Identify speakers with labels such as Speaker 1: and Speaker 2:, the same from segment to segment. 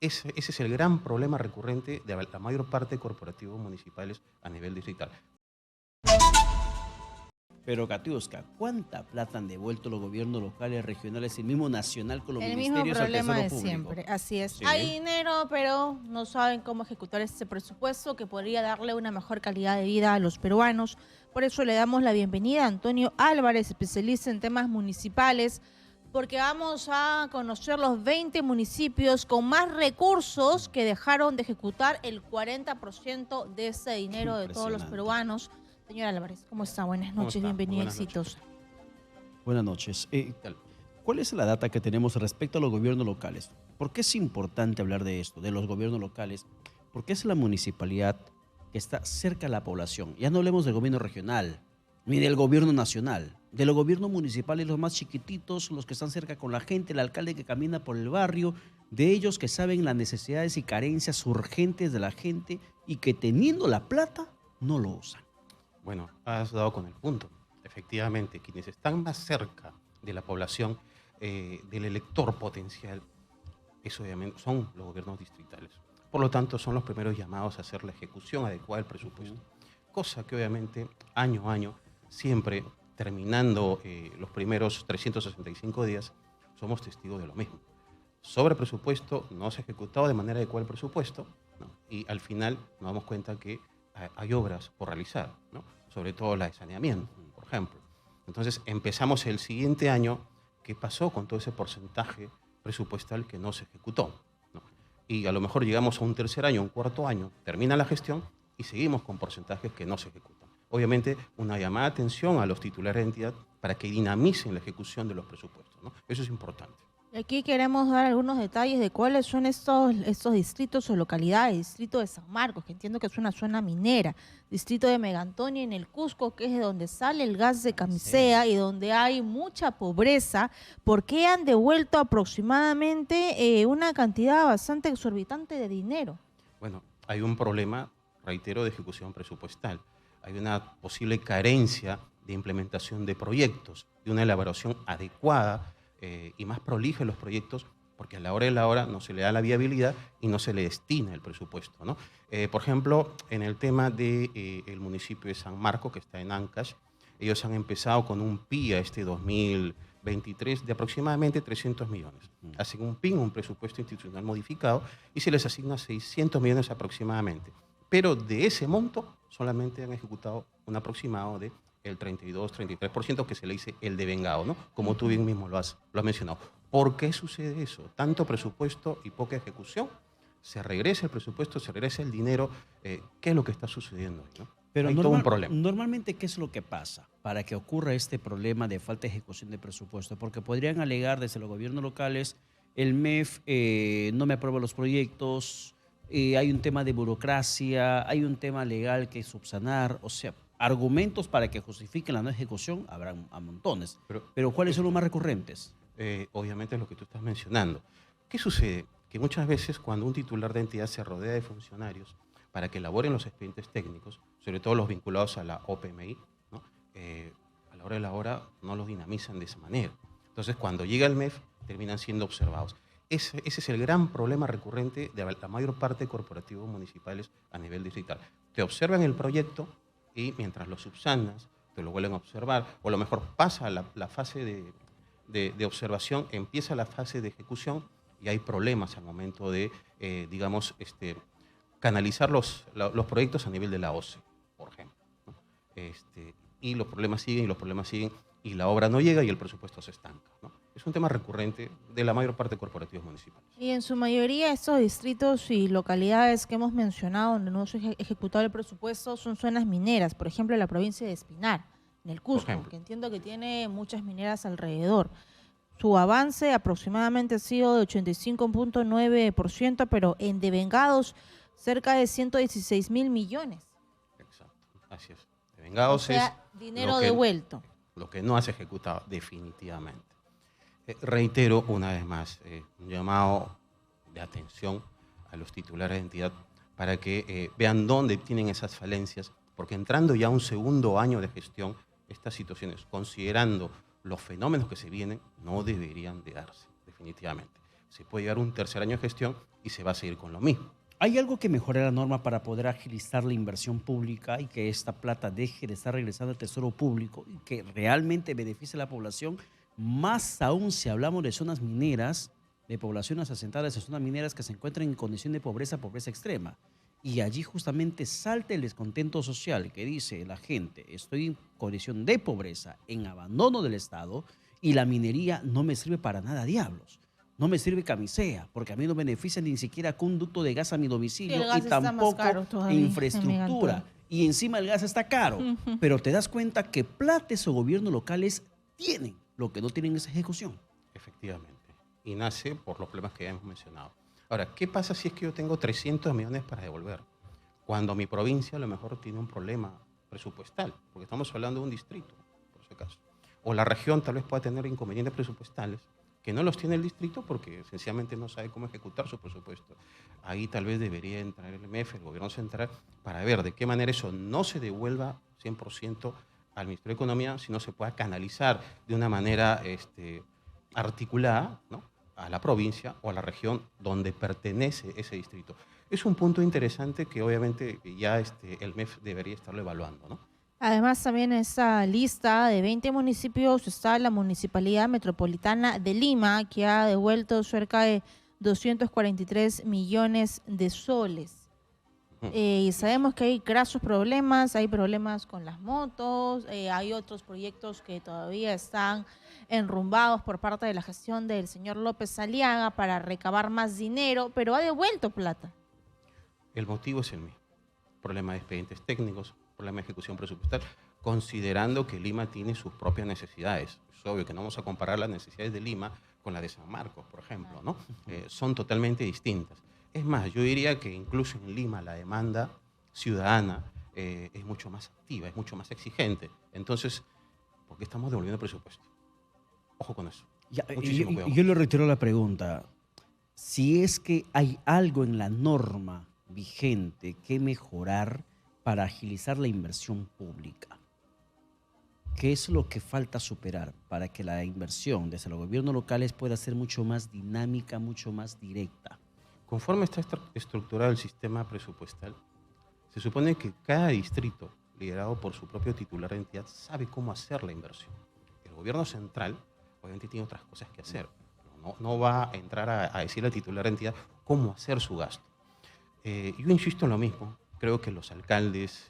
Speaker 1: Ese es el gran problema recurrente de la mayor parte de corporativos municipales a nivel distrital.
Speaker 2: Pero, Katiuska, ¿cuánta plata han devuelto los gobiernos locales, regionales y el mismo nacional con los
Speaker 3: El mismo
Speaker 2: ministerios al
Speaker 3: problema
Speaker 2: Tesoro
Speaker 3: de
Speaker 2: Público?
Speaker 3: siempre, así es.
Speaker 2: Sí.
Speaker 3: Hay dinero, pero no saben cómo ejecutar ese presupuesto que podría darle una mejor calidad de vida a los peruanos. Por eso le damos la bienvenida a Antonio Álvarez, especialista en temas municipales, porque vamos a conocer los 20 municipios con más recursos que dejaron de ejecutar el 40% de ese dinero de todos los
Speaker 2: Impresionante.
Speaker 3: peruanos. Señor Álvarez, ¿cómo está? Buenas
Speaker 1: ¿Cómo
Speaker 3: noches,
Speaker 1: está?
Speaker 3: bienvenido,
Speaker 1: Buenas noches.
Speaker 3: éxitos.
Speaker 2: Buenas noches.
Speaker 1: Tal.
Speaker 2: ¿Cuál es la data que tenemos respecto a los gobiernos locales? ¿Por qué es importante hablar de esto, de los gobiernos locales? Porque es la municipalidad que está cerca a la población. Ya no hablemos del gobierno regional, ni del gobierno nacional. De los gobiernos municipales, los más chiquititos, los que están cerca con la gente, el alcalde que camina por el barrio, de ellos que saben las necesidades y carencias urgentes de la gente y que teniendo la plata, no lo usan.
Speaker 1: Bueno, has dado con el punto. Efectivamente, quienes están más cerca de la población, del elector potencial, eso obviamente son los gobiernos distritales. Por lo tanto, son los primeros llamados a hacer la ejecución adecuada del presupuesto. Cosa que obviamente año a año, siempre terminando los primeros 365 días, somos testigos de lo mismo. Sobre presupuesto, no se ha ejecutado de manera adecuada el presupuesto, ¿no? Y al final nos damos cuenta que hay obras por realizar, ¿no? Sobre todo la de saneamiento, por ejemplo. Entonces empezamos el siguiente año, ¿qué pasó con todo ese porcentaje presupuestal que no se ejecutó, ¿no? Y a lo mejor llegamos a un tercer año, un cuarto año, termina la gestión y seguimos con porcentajes que no se ejecutan. Obviamente, una llamada de atención a los titulares de entidad para que dinamicen la ejecución de los presupuestos, ¿no? Eso es importante.
Speaker 3: Aquí queremos dar algunos detalles de cuáles son estos distritos o localidades. Distrito de San Marcos, que entiendo que es una zona minera. Distrito de Megantoña en el Cusco, que es de donde sale el gas de Camisea y donde hay mucha pobreza. ¿Por qué han devuelto aproximadamente una cantidad bastante exorbitante de dinero?
Speaker 1: Bueno, hay un problema, reitero, de ejecución presupuestal. Hay una posible carencia de implementación de proyectos, de una elaboración adecuada y más prolija en los proyectos, porque a la hora de la hora no se le da la viabilidad y no se le destina el presupuesto, ¿no? Por ejemplo, en el tema del municipio de San Marcos, que está en Ancash, ellos han empezado con un PIA este 2023 de aproximadamente 300 millones. Hacen un PIN, un presupuesto institucional modificado, y se les asigna 600 millones aproximadamente. Pero de ese monto solamente han ejecutado un aproximado de el 32-33% que se le dice el devengado, ¿no? Como tú bien mismo lo has mencionado. ¿Por qué sucede eso? Tanto presupuesto y poca ejecución. Se regresa el presupuesto, se regresa el dinero. ¿Qué es lo que está sucediendo ahí, no?
Speaker 2: Pero
Speaker 1: Hay todo un problema.
Speaker 2: normalmente, ¿qué es lo que pasa para que ocurra este problema de falta de ejecución de presupuesto? Porque podrían alegar desde los gobiernos locales, el MEF no me aprueba los proyectos, hay un tema de burocracia, hay un tema legal que subsanar, o sea, argumentos para que justifiquen la no ejecución habrán a montones. Pero ¿cuáles son los más recurrentes?
Speaker 1: Obviamente es lo que tú estás mencionando. ¿Qué sucede? Que muchas veces cuando un titular de entidad se rodea de funcionarios para que elaboren los expedientes técnicos, sobre todo los vinculados a la OPMI, ¿no? A la hora de la hora no los dinamizan de esa manera. Entonces, cuando llega el MEF, terminan siendo observados. Ese es el gran problema recurrente de la mayor parte de corporativos municipales a nivel distrital. Te observan el proyecto y mientras lo subsanas, te lo vuelven a observar, o a lo mejor pasa la fase de observación, empieza la fase de ejecución y hay problemas al momento de, digamos, canalizar los proyectos a nivel de la OCE, por ejemplo, ¿no? Y los problemas siguen y los problemas siguen y la obra no llega y el presupuesto se estanca, ¿no? Es un tema recurrente de la mayor parte de corporativos municipales.
Speaker 3: Y en su mayoría estos distritos y localidades que hemos mencionado donde no se ha ejecutado el presupuesto son zonas mineras, por ejemplo la provincia de Espinar, en el Cusco, que entiendo que tiene muchas mineras alrededor. Su avance aproximadamente ha sido de 85.9%, pero en devengados cerca de 116.000 millones.
Speaker 1: Exacto, así es. Devengados
Speaker 3: o sea,
Speaker 1: es
Speaker 3: dinero devuelto.
Speaker 1: Lo que no has ejecutado definitivamente. Reitero una vez más un llamado de atención a los titulares de entidad para que vean dónde tienen esas falencias, porque entrando ya a un segundo año de gestión, estas situaciones, considerando los fenómenos que se vienen, no deberían de darse, definitivamente. Se puede llegar a un tercer año de gestión y se va a seguir con lo mismo.
Speaker 2: ¿Hay algo que mejore la norma para poder agilizar la inversión pública y que esta plata deje de estar regresando al tesoro público y que realmente beneficie a la población? Más aún si hablamos de zonas mineras, de poblaciones asentadas en zonas mineras que se encuentran en condición de pobreza, pobreza extrema. Y allí justamente salta el descontento social que dice la gente, estoy en condición de pobreza, en abandono del Estado y la minería no me sirve para nada, diablos. No me sirve camisea, porque a mí no beneficia ni siquiera conducto de gas a mi
Speaker 3: Y
Speaker 2: domicilio
Speaker 3: el gas
Speaker 2: y
Speaker 3: está más
Speaker 2: tampoco
Speaker 3: caro todavía,
Speaker 2: infraestructura.
Speaker 3: amiga
Speaker 2: Y encima el gas está caro. Pero te das cuenta que plates o gobiernos locales tienen, lo que no tienen es ejecución.
Speaker 1: Efectivamente. Y nace por los problemas que ya hemos mencionado. Ahora, ¿qué pasa si es que yo tengo 300 millones para devolver? Cuando mi provincia a lo mejor tiene un problema presupuestal, porque estamos hablando de un distrito, por si acaso. O la región tal vez pueda tener inconvenientes presupuestales que no los tiene el distrito porque sencillamente no sabe cómo ejecutar su presupuesto. Ahí tal vez debería entrar el MF, el gobierno central, para ver de qué manera eso no se devuelva 100% al Ministerio de Economía, sino se pueda canalizar de una manera articulada, ¿no?, a la provincia o a la región donde pertenece ese distrito. Es un punto interesante que obviamente ya el MEF debería estarlo evaluando, ¿no?
Speaker 3: Además, también en esa lista de 20 municipios está la Municipalidad Metropolitana de Lima, que ha devuelto cerca de 243 millones de soles. Y sabemos que hay grasos problemas, hay problemas con las motos, hay otros proyectos que todavía están enrumbados por parte de la gestión del señor López Aliaga para recabar más dinero, pero ha devuelto plata.
Speaker 1: El motivo es el mismo. Problema de expedientes técnicos, problema de ejecución presupuestal, considerando que Lima tiene sus propias necesidades. Es obvio que no vamos a comparar las necesidades de Lima con las de San Marcos, por ejemplo, ¿no? Son totalmente distintas. Es más, yo diría que incluso en Lima la demanda ciudadana es mucho más activa, es mucho más exigente. Entonces, ¿por qué estamos devolviendo presupuesto? Ojo con eso. Muchísimo cuidado.
Speaker 2: Yo le retiro la pregunta. Si es que hay algo en la norma vigente que mejorar para agilizar la inversión pública, ¿qué es lo que falta superar para que la inversión desde los gobiernos locales pueda ser mucho más dinámica, mucho más directa?
Speaker 1: Conforme está estructurado el sistema presupuestal, se supone que cada distrito, liderado por su propio titular de entidad, sabe cómo hacer la inversión. El gobierno central, obviamente, tiene otras cosas que hacer. No va a entrar a decirle al titular de entidad cómo hacer su gasto. Yo insisto en lo mismo. Creo que los alcaldes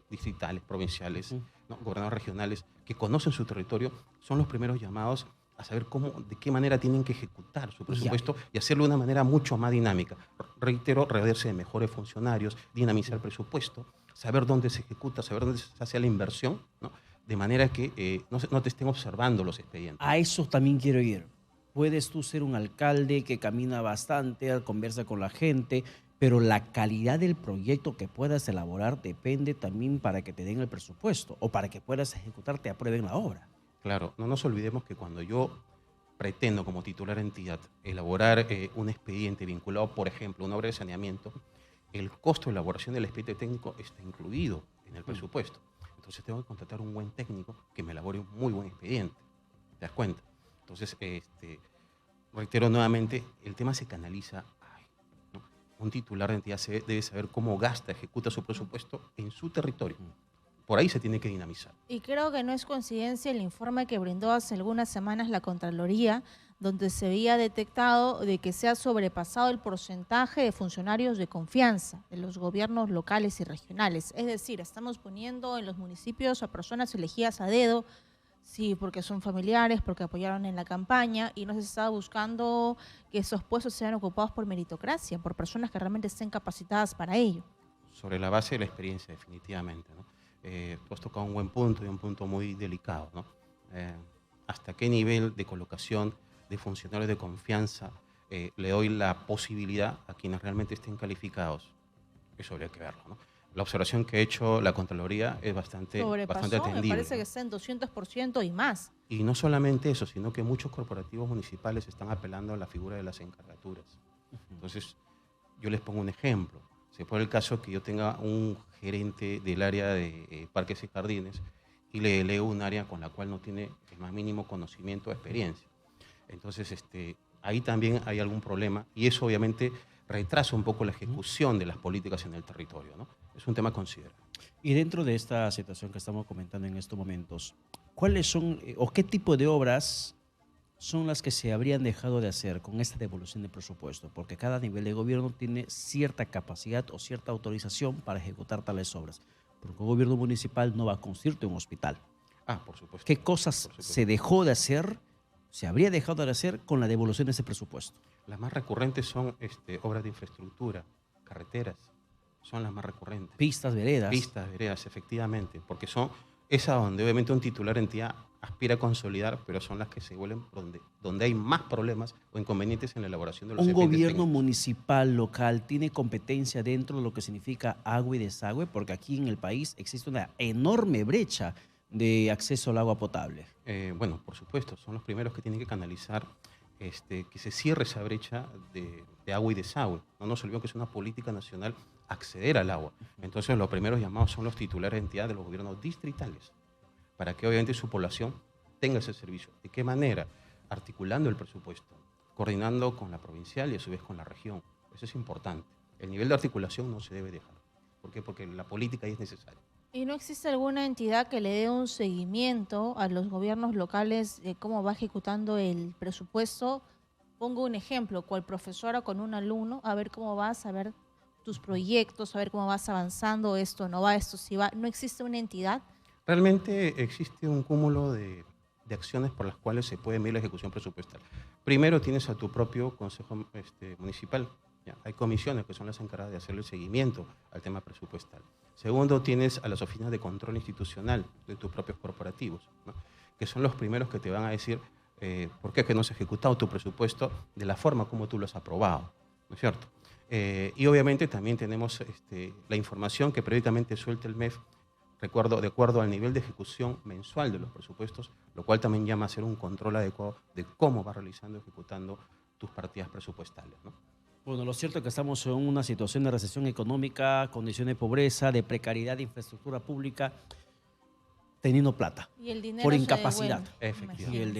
Speaker 1: distritales, provinciales, ¿no?, gobernadores regionales, que conocen su territorio, son los primeros llamados a saber de qué manera tienen que ejecutar su presupuesto y hacerlo de una manera mucho más dinámica. Reitero, rodearse de mejores funcionarios, dinamizar el presupuesto, saber dónde se ejecuta, saber dónde se hace la inversión, ¿no?, de manera que no te estén observando los expedientes.
Speaker 2: A eso también quiero ir. Puedes tú ser un alcalde que camina bastante, conversa con la gente, pero la calidad del proyecto que puedas elaborar depende también para que te den el presupuesto o para que puedas ejecutar, te aprueben la obra.
Speaker 1: Claro, no nos olvidemos que cuando yo pretendo como titular de entidad elaborar un expediente vinculado, por ejemplo, a una obra de saneamiento, el costo de elaboración del expediente técnico está incluido en el presupuesto. Entonces tengo que contratar un buen técnico que me elabore un muy buen expediente. ¿Te das cuenta? Entonces, reitero nuevamente, el tema se canaliza. ¿No? Un titular de entidad debe saber cómo gasta, ejecuta su presupuesto en su territorio. Por ahí se tiene que dinamizar.
Speaker 3: Y creo que no es coincidencia el informe que brindó hace algunas semanas la Contraloría, donde se había detectado de que se ha sobrepasado el porcentaje de funcionarios de confianza de los gobiernos locales y regionales. Es decir, estamos poniendo en los municipios a personas elegidas a dedo, sí, porque son familiares, porque apoyaron en la campaña, y no se está buscando que esos puestos sean ocupados por meritocracia, por personas que realmente estén capacitadas para ello.
Speaker 1: Sobre la base de la experiencia, definitivamente, ¿no? Tú has tocado un buen punto y un punto muy delicado, ¿no? ¿Hasta qué nivel de colocación de funcionarios de confianza le doy la posibilidad a quienes realmente estén calificados? Eso habría que verlo, ¿no? La observación que ha hecho la Contraloría es bastante atendible.
Speaker 3: Me parece
Speaker 1: ¿no?
Speaker 3: que está en 200% y más.
Speaker 1: Y no solamente eso, sino que muchos corporativos municipales están apelando a la figura de las encargaturas. Entonces, yo les pongo un ejemplo. Se puede el caso que yo tenga un gerente del área de parques y jardines y le delego un área con la cual no tiene el más mínimo conocimiento o experiencia. Entonces, ahí también hay algún problema y eso obviamente retrasa un poco la ejecución de las políticas en el territorio, ¿no? Es un tema a considerar.
Speaker 2: Y dentro de esta situación que estamos comentando en estos momentos, ¿cuáles son o qué tipo de obras son las que se habrían dejado de hacer con esta devolución de presupuesto? Porque cada nivel de gobierno tiene cierta capacidad o cierta autorización para ejecutar tales obras. Porque un gobierno municipal no va a construirte un hospital.
Speaker 1: Por supuesto.
Speaker 2: ¿Qué cosas se dejó de hacer, se habría dejado de hacer con la devolución de ese presupuesto?
Speaker 1: Las más recurrentes son obras de infraestructura, carreteras, son las más recurrentes.
Speaker 2: Pistas, veredas.
Speaker 1: Pistas, veredas, efectivamente, porque son esas donde obviamente un titular entidad aspira a consolidar, pero son las que se vuelven donde hay más problemas o inconvenientes en la elaboración de los
Speaker 2: ¿Un
Speaker 1: expedientes
Speaker 2: gobierno
Speaker 1: técnicos.
Speaker 2: municipal local tiene competencia dentro de lo que significa agua y desagüe? Porque aquí en el país existe una enorme brecha de acceso al agua potable.
Speaker 1: Bueno, por supuesto, son los primeros que tienen que canalizar que se cierre esa brecha de agua y desagüe. No nos olvidemos que es una política nacional acceder al agua. Entonces, los primeros llamados son los titulares de entidad de los gobiernos distritales, para que obviamente su población tenga ese servicio. ¿De qué manera? Articulando el presupuesto, coordinando con la provincial y a su vez con la región. Eso es importante. El nivel de articulación no se debe dejar. ¿Por qué? Porque la política ahí es necesaria.
Speaker 3: ¿Y no existe alguna entidad que le dé un seguimiento a los gobiernos locales de cómo va ejecutando el presupuesto? Pongo un ejemplo, cual profesora con un alumno, a ver cómo vas, a ver tus proyectos, a ver cómo vas avanzando, esto no va, esto sí va. ¿No existe una entidad?
Speaker 1: Realmente existe un cúmulo de acciones por las cuales se puede medir la ejecución presupuestal. Primero tienes a tu propio consejo municipal. ¿Ya? Hay comisiones que son las encargadas de hacerle seguimiento al tema presupuestal. Segundo, tienes a las oficinas de control institucional de tus propios corporativos, ¿no? Que son los primeros que te van a decir por qué es que no se ha ejecutado tu presupuesto de la forma como tú lo has aprobado, ¿no es cierto? Y obviamente también tenemos la información que periódicamente suelta el MEF, de acuerdo al nivel de ejecución mensual de los presupuestos, lo cual también llama a hacer un control adecuado de cómo vas realizando y ejecutando tus partidas presupuestales, ¿no?
Speaker 2: Bueno, lo cierto es que estamos en una situación de recesión económica, condiciones de pobreza, de precariedad de infraestructura pública, teniendo plata.
Speaker 3: Y el dinero
Speaker 2: por
Speaker 3: se
Speaker 2: incapacidad.
Speaker 3: devuelve,
Speaker 1: Efectivamente.
Speaker 2: Y el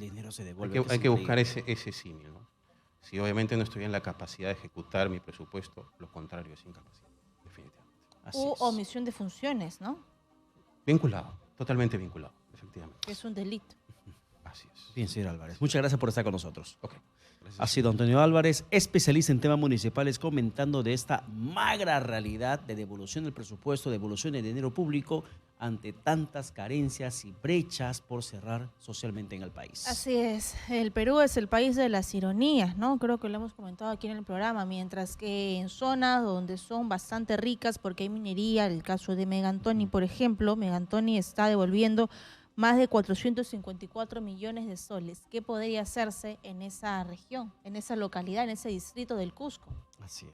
Speaker 2: dinero se devuelve.
Speaker 1: Hay que
Speaker 2: es
Speaker 1: buscar
Speaker 2: increíble.
Speaker 1: ese símil, ¿no? Si obviamente no estoy en la capacidad de ejecutar mi presupuesto, lo contrario es incapacidad, definitivamente.
Speaker 2: Así
Speaker 3: U
Speaker 2: es.
Speaker 3: omisión de funciones, ¿no?
Speaker 1: Vinculado, totalmente vinculado, efectivamente.
Speaker 3: Que es un delito.
Speaker 1: Así es.
Speaker 2: Bien, señor Álvarez. Muchas gracias por estar con nosotros.
Speaker 1: Ok. Gracias.
Speaker 2: Ha sido Antonio Álvarez, especialista en temas municipales, comentando de esta magra realidad de devolución del presupuesto, devolución de dinero público ante tantas carencias y brechas por cerrar socialmente en el país.
Speaker 3: Así es, el Perú es el país de las ironías, ¿no? Creo que lo hemos comentado aquí en el programa, mientras que en zonas donde son bastante ricas porque hay minería, el caso de Megantoni, por ejemplo, Megantoni está devolviendo más de 454 millones de soles. ¿Qué podría hacerse en esa región, en esa localidad, en ese distrito del Cusco?
Speaker 2: Así es.